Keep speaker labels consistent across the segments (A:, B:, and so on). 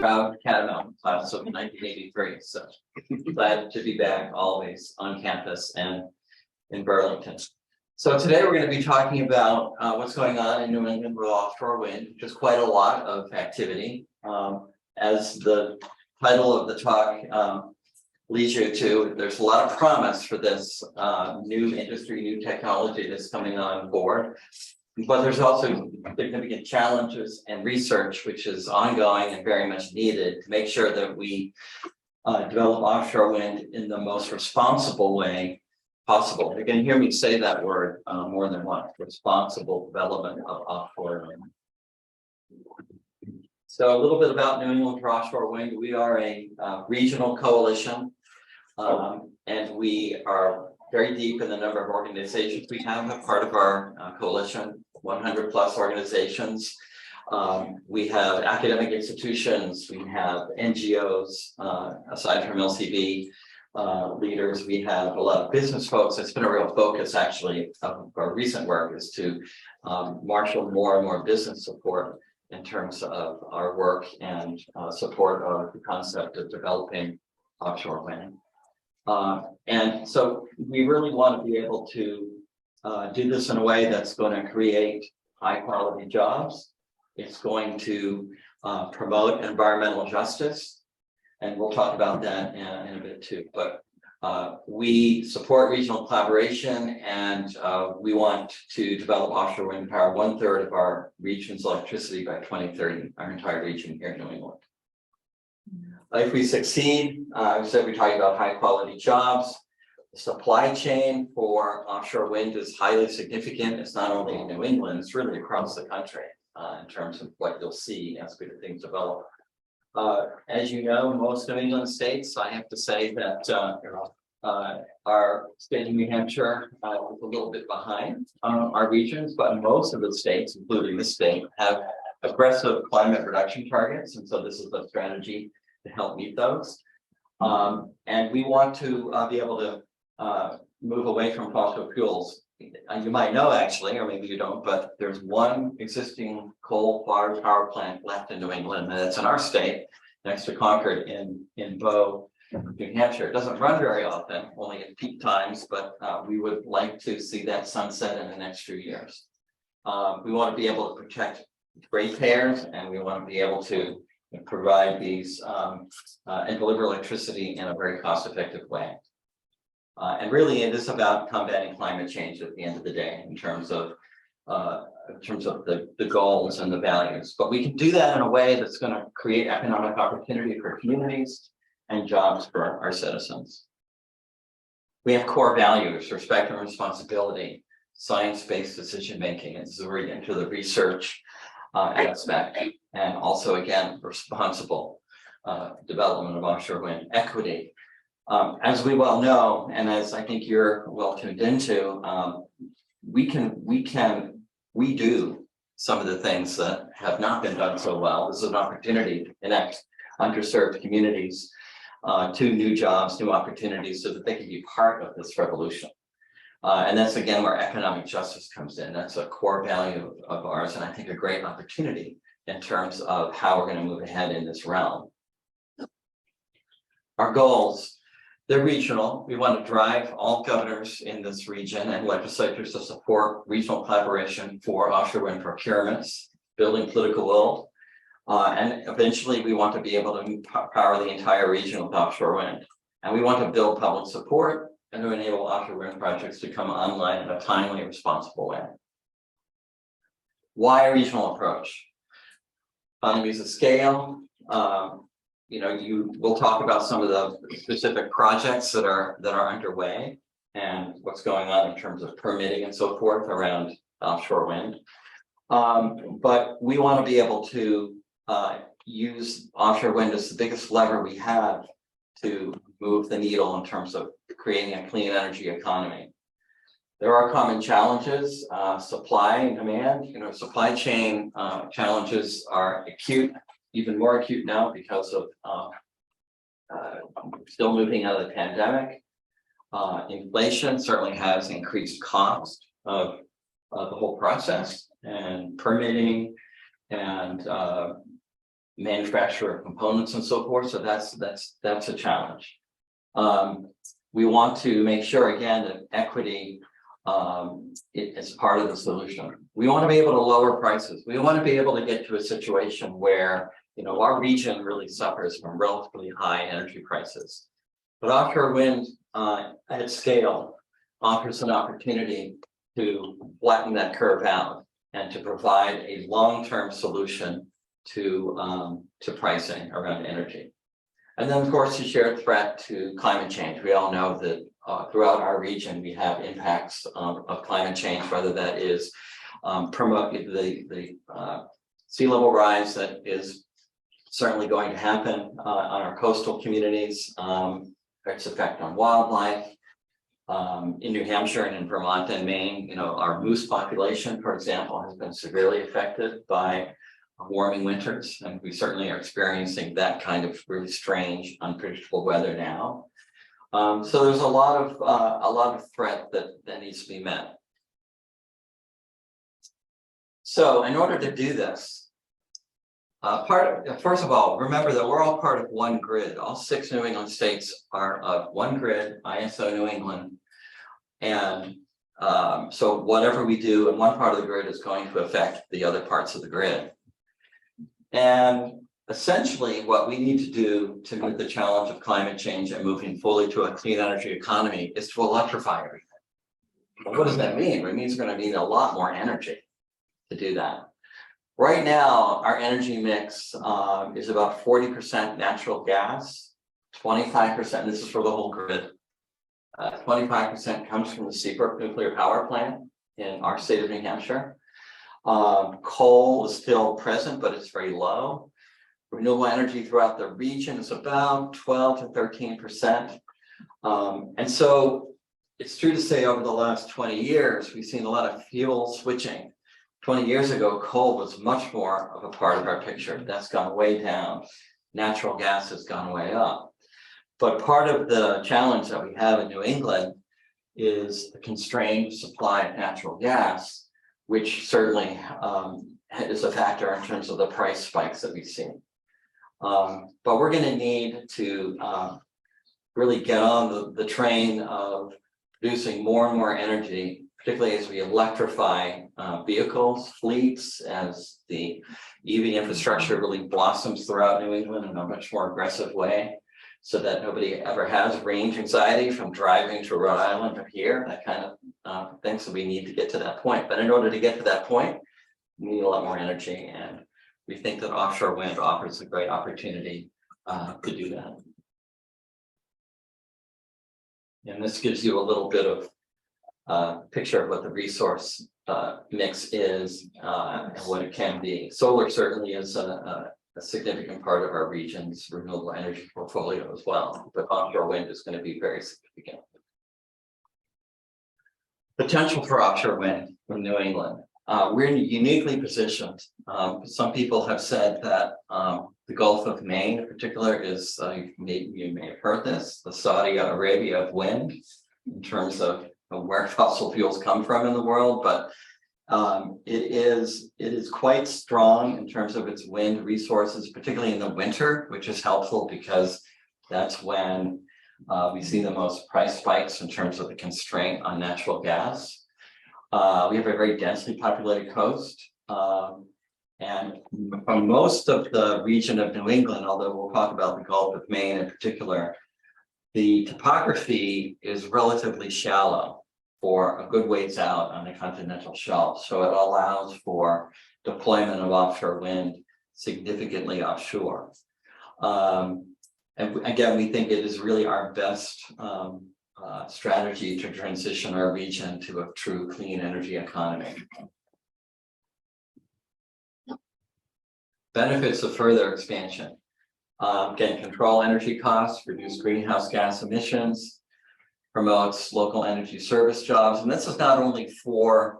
A: proud Catamount class of 1983. So glad to be back always on campus and in Burlington. So today we're going to be talking about what's going on in New England with offshore wind, which is quite a lot of activity. As the title of the talk leads you to, there's a lot of promise for this new industry, new technology that's coming on board. But there's also significant challenges and research, which is ongoing and very much needed to make sure that we develop offshore wind in the most responsible way possible. You're going to hear me say that word more than once: responsible development of offshore wind. So a little bit about New England for Offshore Wind. We are a regional coalition, and we are very deep in the number of organizations we have. A part of our coalition, 100 plus organizations. We have academic institutions, we have NGOs, aside from LCB leaders, we have a lot of business folks. It's been a real focus actually of our recent work is to marshal more and more business support in terms of our work and support of the concept of developing offshore wind. And so we really want to be able to do this in a way that's going to create high quality jobs. It's going to promote environmental justice, and we'll talk about that in a bit too. But we support regional collaboration, and we want to develop offshore wind power 1/3 of our region's electricity by 2030, our entire region here in New England. If we succeed, I said we're talking about high quality jobs. The supply chain for offshore wind is highly significant. It's not only in New England, it's really across the country in terms of what you'll see as good things develop. As you know, most New England states, I have to say that our state of New Hampshire is a little bit behind our regions, but most of the states, including this state, have aggressive climate reduction targets. And so this is a strategy to help meet those. And we want to be able to move away from fossil fuels. You might know actually, or maybe you don't, but there's one existing coal-fired power plant left in New England, and it's in our state, next to Concord in Bow, New Hampshire. It doesn't run very often, only at peak times, but we would like to see that sunset in the next few years. We want to be able to protect ratepayers, and we want to be able to provide these and deliver electricity in a very cost-effective way. And really, it is about combating climate change at the end of the day, in terms of the goals and the values. But we can do that in a way that's going to create economic opportunity for communities and jobs for our citizens. We have core values: respect and responsibility, science-based decision-making, and this is where we get into the research aspect, and also, again, responsible development of offshore wind, equity. As we well know, and as I think you're well tuned into, we do some of the things that have not been done so well. This is an opportunity to connect underserved communities to new jobs, new opportunities, so that they can be part of this revolution. And that's again where economic justice comes in. That's a core value of ours, and I think a great opportunity in terms of how we're going to move ahead in this realm. Our goals. They're regional. We want to drive all governors in this region and legislatures to support regional collaboration for offshore wind procurements, building political will, and eventually we want to be able to power the entire region with offshore wind. And we want to build public support and to enable offshore wind projects to come online in a timely, responsible way. Why a regional approach? Economies of scale. We'll talk about some of the specific projects that are underway and what's going on in terms of permitting and so forth around offshore wind. But we want to be able to use offshore wind as the biggest lever we have to move the needle in terms of creating a clean energy economy. There are common challenges: supply and demand. Supply chain challenges are acute. Even more acute now because of still moving out of the pandemic. Inflation certainly has increased cost of the whole process, and permitting and manufacture of components and so forth. So that's a challenge. We want to make sure again that equity is part of the solution. We want to be able to lower prices. We want to be able to get to a situation where, you know, our region really suffers from relatively high energy prices. But offshore wind at scale offers an opportunity to flatten that curve out and to provide a long-term solution to pricing around energy. And then, of course, the shared threat to climate change. We all know that throughout our region, we have impacts of climate change, whether that is promoting the sea level rise that is certainly going to happen on our coastal communities, its effect on wildlife. In New Hampshire and in Vermont and Maine, you know, our moose population, for example, has been severely affected by warming winters, and we certainly are experiencing that kind of really strange, unpredictable weather now. So there's a lot of threat that needs to be met. So in order to do this, first of all, remember that we're all part of one grid. All 6 New England states are of one grid, ISO New England. And so whatever we do in one part of the grid is going to affect the other parts of the grid. And essentially what we need to do to meet the challenge of climate change and moving fully to a clean energy economy is to electrify everything. Well, what does that mean? It means we're going to need a lot more energy to do that. Right now, our energy mix is about 40% natural gas, 25%, this is for the whole grid, 25% comes from the Seabrook nuclear power plant in our state of New Hampshire. Coal is still present, but it's very low. Renewable energy throughout the region is about 12 to 13%. And so it's true to say over the last 20 years, we've seen a lot of fuel switching. 20 years ago, coal was much more of a part of our picture. That's gone way down. Natural gas has gone way up. But part of the challenge that we have in New England is the constrained supply of natural gas, which certainly is a factor in terms of the price spikes that we've seen. But we're going to need to really get on the train of producing more and more energy, particularly as we electrify vehicles, fleets, as the EV infrastructure really blossoms throughout New England in a much more aggressive way, so that nobody ever has range anxiety from driving to Rhode Island or here, that kind of thing. So we need to get to that point. But in order to get to that point, we need a lot more energy. And we think that offshore wind offers a great opportunity to do that. And this gives you a little bit of picture of what the resource mix is and what it can be. Solar certainly is a significant part of our region's renewable energy portfolio as well, but offshore wind is going to be very significant. Potential for offshore wind in New England. We're uniquely positioned. Some people have said that the Gulf of Maine in particular is, you may have heard this, the Saudi Arabia of wind in terms of where fossil fuels come from in the world, but it is quite strong in terms of its wind resources, particularly in the winter, which is helpful because that's when we see the most price spikes in terms of the constraint on natural gas. We have a very densely populated coast, and from most of the region of New England, although we'll talk about the Gulf of Maine in particular, the topography is relatively shallow for a good ways out on the continental shelf. So it allows for deployment of offshore wind significantly offshore. And again, we think it is really our best strategy to transition our region to a true clean energy economy. Benefits of further expansion. Again, control energy costs, reduce greenhouse gas emissions, promotes local energy service jobs. And this is not only for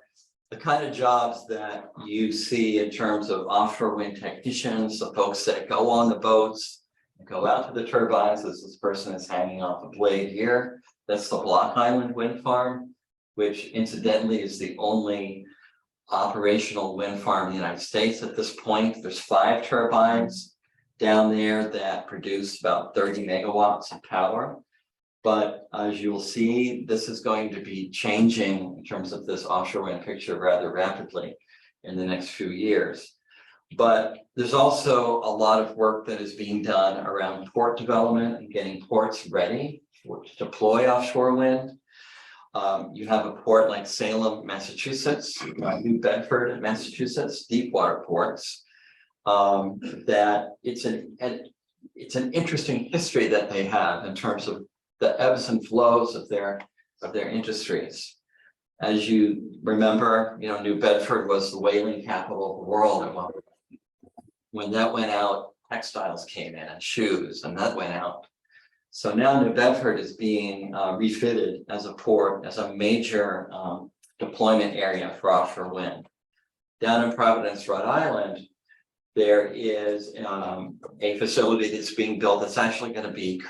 A: the kind of jobs that you see in terms of offshore wind technicians, the folks that go on the boats, go out to the turbines. This person is hanging off a blade here. That's the Block Island Wind Farm, which incidentally is the only operational wind farm in the United States at this point. There's 5 turbines. down there that produce about 30 megawatts of power. But as you'll see, this is going to be changing in terms of this offshore wind picture rather rapidly in the next few years. But there's also a lot of work that is being done around port development and getting ports ready to deploy offshore wind. You have a port like Salem, Massachusetts, New Bedford, Massachusetts, deep water ports. That it's an interesting history that they have in terms of the ebbs and flows of their industries. As you remember, New Bedford was the whaling capital of the world at one point. When that went out, textiles came in and shoes, and that went out. So now New Bedford is being refitted as a port, as a major deployment area for offshore wind. Down in Providence, Rhode Island, there is a facility that's being built that's actually going to be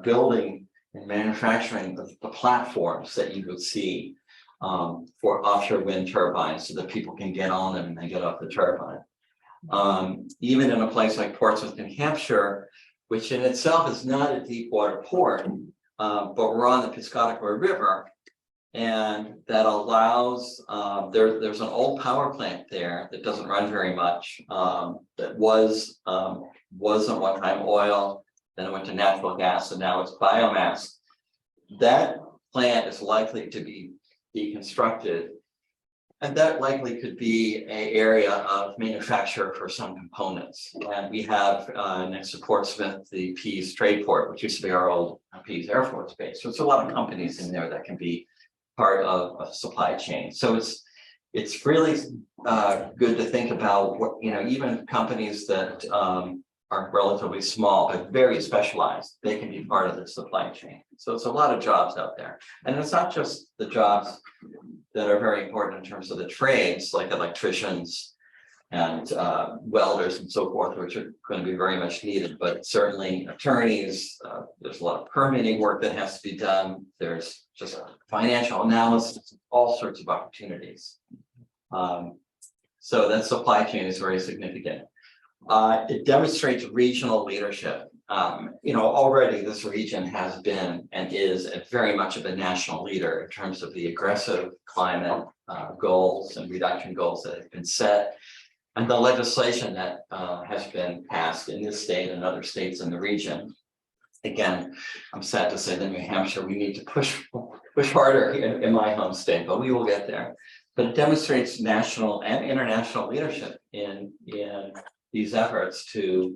A: building and manufacturing the platforms that you would see for offshore wind turbines so that people can get on them and then get off the turbine. Even in a place like Portsmouth, New Hampshire, which in itself is not a deep water port, but we're on the Piscataqua River, and that allows, there's an old power plant there that doesn't run very much, that was at one time oil, then it went to natural gas, and now it's biomass. That plant is likely to be deconstructed, and that likely could be an area of manufacture for some components. And we have next to Portsmouth, the Pease Trade Port, which used to be our old Pease Air Force Base. So it's a lot of companies in there that can be part of a supply chain. So it's really good to think about what, even companies that are relatively small but very specialized, they can be part of the supply chain. So it's a lot of jobs out there. And it's not just the jobs that are very important in terms of the trades, like electricians and welders and so forth, which are going to be very much needed, but certainly attorneys, there's a lot of permitting work that has to be done. There's just financial analysis, all sorts of opportunities. So that supply chain is very significant. It demonstrates regional leadership. Already this region has been and is very much of a national leader in terms of the aggressive climate goals and reduction goals that have been set, and the legislation that has been passed in this state and other states in the region. Again, I'm sad to say that New Hampshire, we need to push harder in my home state, but we will get there. But it demonstrates national and international leadership in these efforts to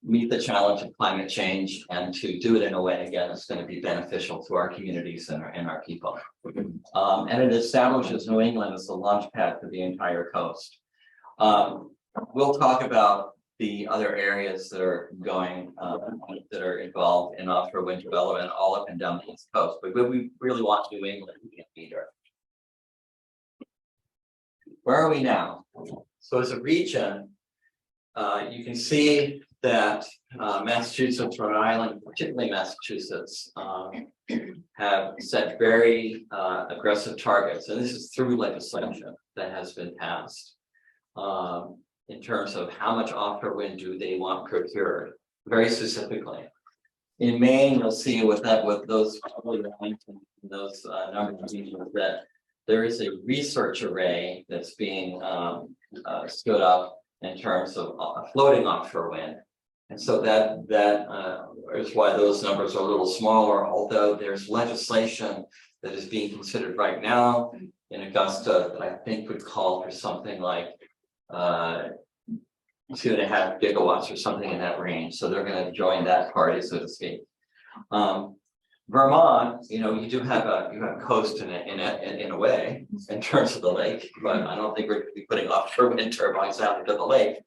A: meet the challenge of climate change and to do it in a way, again, that's going to be beneficial to our communities and our people. And it establishes New England as the launch pad for the entire coast. We'll talk about the other areas that are going, that are involved in offshore wind development all up and down the East Coast, but we really want New England to be a leader. Where are we now? So as a region, you can see that Massachusetts, Rhode Island, particularly Massachusetts, have set very aggressive targets, and this is through legislation that has been passed in terms of how much offshore wind do they want procured, very specifically. In Maine, you'll see with those numbers that there is a research array that's being stood up in terms of floating offshore wind. And so that is why those numbers are a little smaller, although there's legislation that is being considered right now in Augusta that I think would call for something like 2.5 gigawatts or something in that range. So they're going to join that party, so to speak. Vermont, you do have a coast in a way in terms of the lake, but I don't think we're going to be putting offshore wind turbines out into the lake.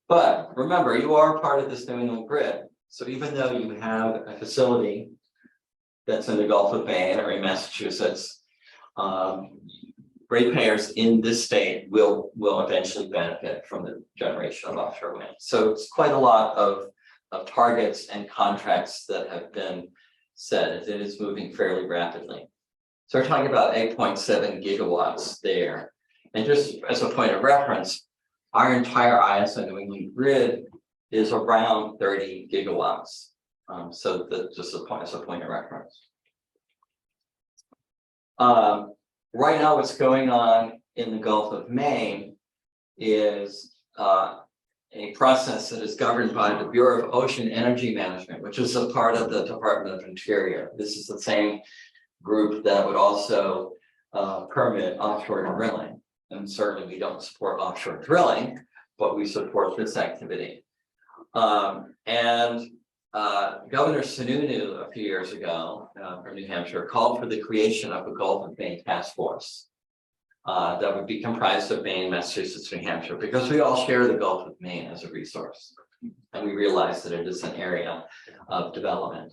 A: But remember, you are part of this New England grid. So even though you have a facility that's in the Gulf of Maine or in Massachusetts, ratepayers in this state will eventually benefit from the generation of offshore wind. So it's quite a lot of targets and contracts that have been set. It is moving fairly rapidly. So we're talking about 8.7 gigawatts there. And just as a point of reference, our entire ISN New England grid is around 30 gigawatts. So that just as a point of reference. Right now, what's going on in the Gulf of Maine is a process that is governed by the Bureau of Ocean Energy Management, which is a part of the Department of Interior. This is the same group that would also permit offshore drilling. And certainly we don't support offshore drilling, but we support this activity. Governor Sununu a few years ago from New Hampshire called for the creation of a Gulf of Maine task force that would be comprised of Maine, Massachusetts, New Hampshire, because we all share the Gulf of Maine as a resource. And we realize that it is an area of development.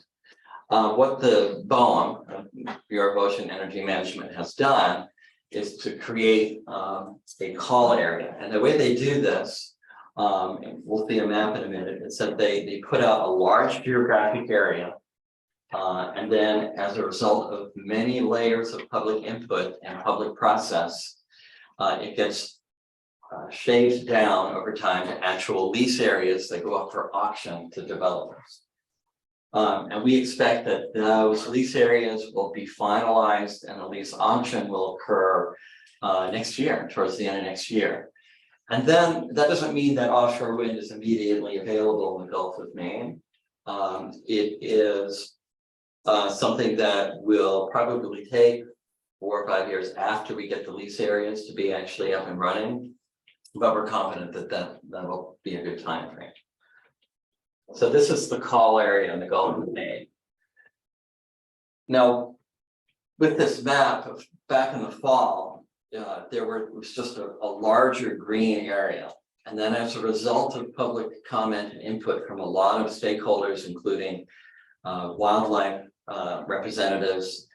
A: What the BOEM, Bureau of Ocean Energy Management, has done is to create a call area. And the way they do this, and we'll see a map in a minute, is that they put out a large geographic area. And then as a result of many layers of public input and public process, it gets shaved down over time to actual lease areas that go up for auction to developers. And we expect that those lease areas will be finalized and a lease auction will occur next year, towards the end of next year. And then that doesn't mean that offshore wind is immediately available in the Gulf of Maine. It is something that will probably take 4 or 5 years after we get the lease areas to be actually up and running, but we're confident that that will be a good time frame. So this is the call area in the Gulf of Maine. Now, with this map, back in the fall, there was just a larger green area. And then as a result of public comment and input from a lot of stakeholders, including wildlife representatives,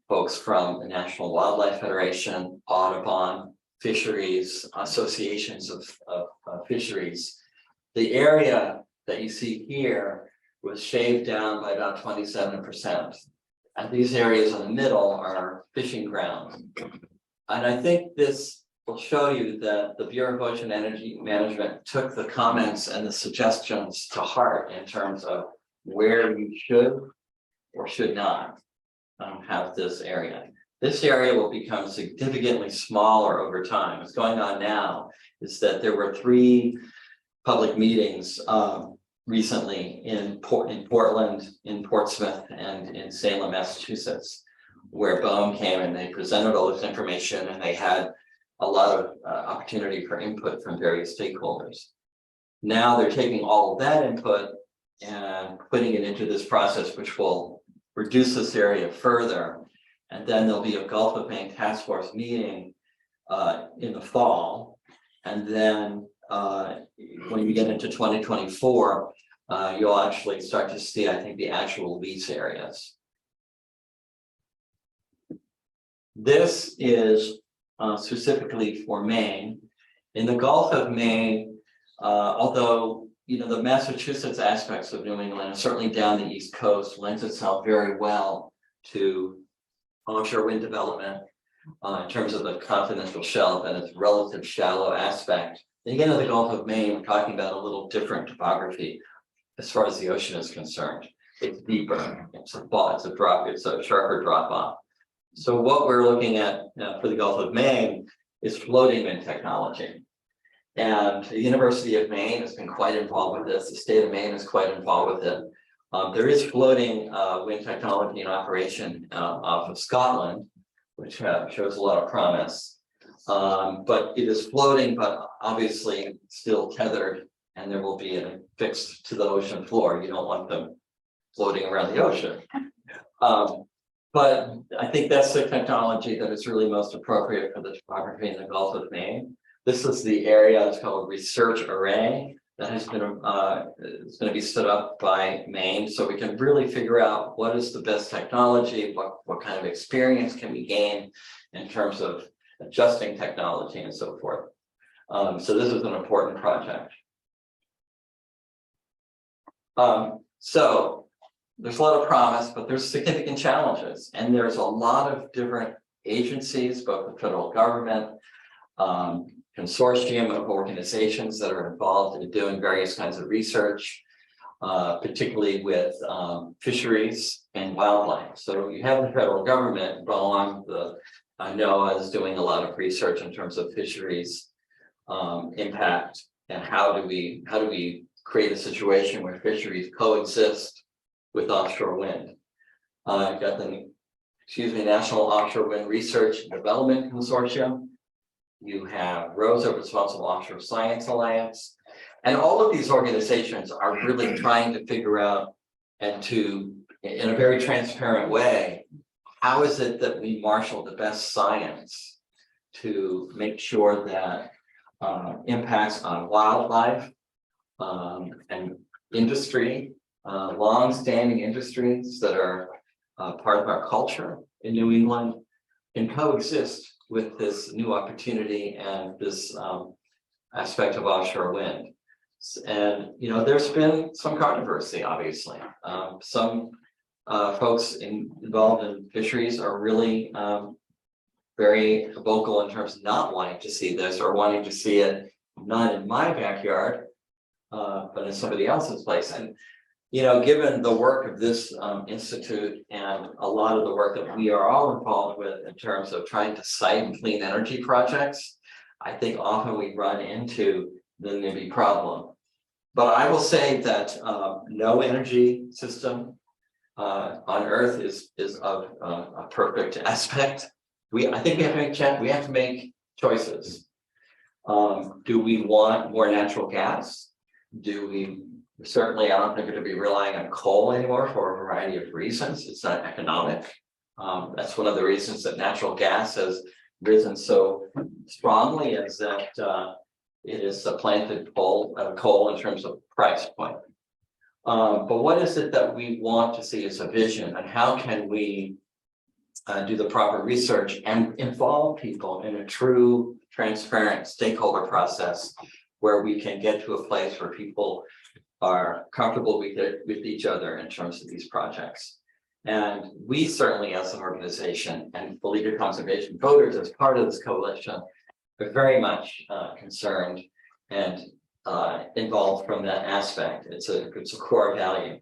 A: folks from the National Wildlife Federation, Audubon, fisheries, associations of fisheries, the area that you see here was shaved down by about 27%. And these areas in the middle are fishing grounds. And I think this will show you that the Bureau of Ocean Energy Management took the comments and the suggestions to heart in terms of where you should or should not have this area. This area will become significantly smaller over time. What's going on now is that there were 3 public meetings recently in Portland, in Portsmouth, and in Salem, Massachusetts, where BOEM came and they presented all this information and they had a lot of opportunity for input from various stakeholders. Now they're taking all of that input and putting it into this process, which will reduce this area further. And then there'll be a Gulf of Maine task force meeting in the fall. And then when you get into 2024, you'll actually start to see, I think, the actual lease areas. This is specifically for Maine. In the Gulf of Maine, although the Massachusetts aspects of New England, and certainly down the East Coast, lends itself very well to offshore wind development in terms of the continental shelf and its relative shallow aspect. And again, in the Gulf of Maine, we're talking about a little different topography as far as the ocean is concerned. It's deeper, it's a sharper drop off. So what we're looking at for the Gulf of Maine is floating wind technology. And the University of Maine has been quite involved with this. The state of Maine is quite involved with it. There is floating wind technology in operation off of Scotland, which shows a lot of promise. But it is floating, but obviously still tethered, and there will be fixed to the ocean floor. You don't want them floating around the ocean. But I think that's the technology that is really most appropriate for the topography in the Gulf of Maine. This is the area that's called Research Array that has been is going to be stood up by Maine, so we can really figure out what is the best technology, what kind of experience can we gain in terms of adjusting technology and so forth. So this is an important project. So there's a lot of promise, but there's significant challenges, and there's a lot of different agencies, both the federal government, consortium of organizations that are involved in doing various kinds of research, particularly with fisheries and wildlife. So you have the federal government, but along the NOAA is doing a lot of research in terms of fisheries impact, and how do we create a situation where fisheries coexist with offshore wind. I've got the National Offshore Wind Research and Development Consortium. You have ROSA, Responsible Offshore Science Alliance, and all of these organizations are really trying to figure out, and to, in a very transparent way, how is it that we marshal the best science to make sure that impacts on wildlife and industry, long-standing industries that are part of our culture in New England, can coexist with this new opportunity and this aspect of offshore wind. And there's been some controversy, obviously. Some folks involved in fisheries are really very vocal in terms of not wanting to see this, or wanting to see it not in my backyard, but in somebody else's place. And given the work of this institute and a lot of the work that we are all involved with in terms of trying to cite clean energy projects, I think often we run into the NIMBY problem. But I will say that no energy system on Earth is of a perfect aspect. I think we have to make choices. Do we want more natural gas? Certainly, I don't think we're going to be relying on coal anymore for a variety of reasons. It's not economic. That's one of the reasons that natural gas has risen so strongly, is that it is supplanted coal in terms of price point. But what is it that we want to see as a vision, and how can we do the proper research and involve people in a true, transparent stakeholder process where we can get to a place where people are comfortable with each other in terms of these projects. And we certainly, as an organization, and Beleaguered Conservation Voters as part of this coalition, are very much concerned and involved from that aspect. It's a core value.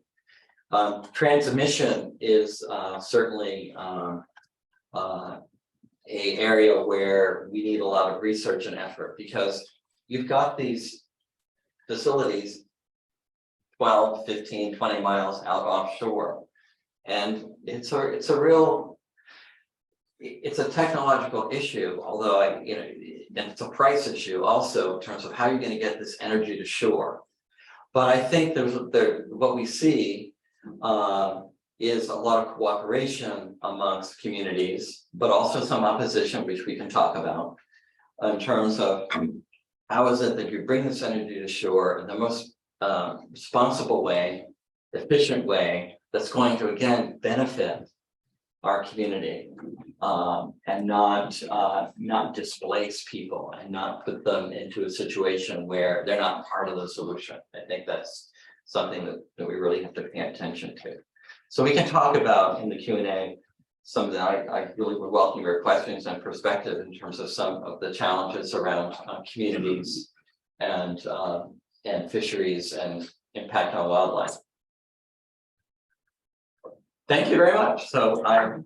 A: Transmission is certainly a area where we need a lot of research and effort, because you've got these facilities 12, 15, 20 miles out offshore. And it's a technological issue, although and it's a price issue also in terms of how you're going to get this energy to shore. But I think what we see is a lot of cooperation amongst communities, but also some opposition, which we can talk about, in terms of how is it that you bring this energy to shore in the most responsible way, efficient way, that's going to again benefit our community, and not displace people, and not put them into a situation where they're not part of the solution. I think that's something that we really have to pay attention to. So we can talk about in the Q&A some of that. I really would welcome your questions and perspective in terms of some of the challenges around communities and fisheries and impact on wildlife. Thank you very much. So I'm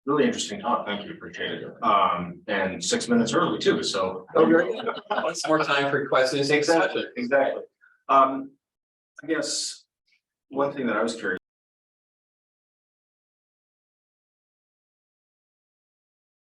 B: really interesting talk. Thank you, appreciate it. And 6 minutes early too. So
A: what's more time for questions?
B: Exactly. I guess one thing that I was curious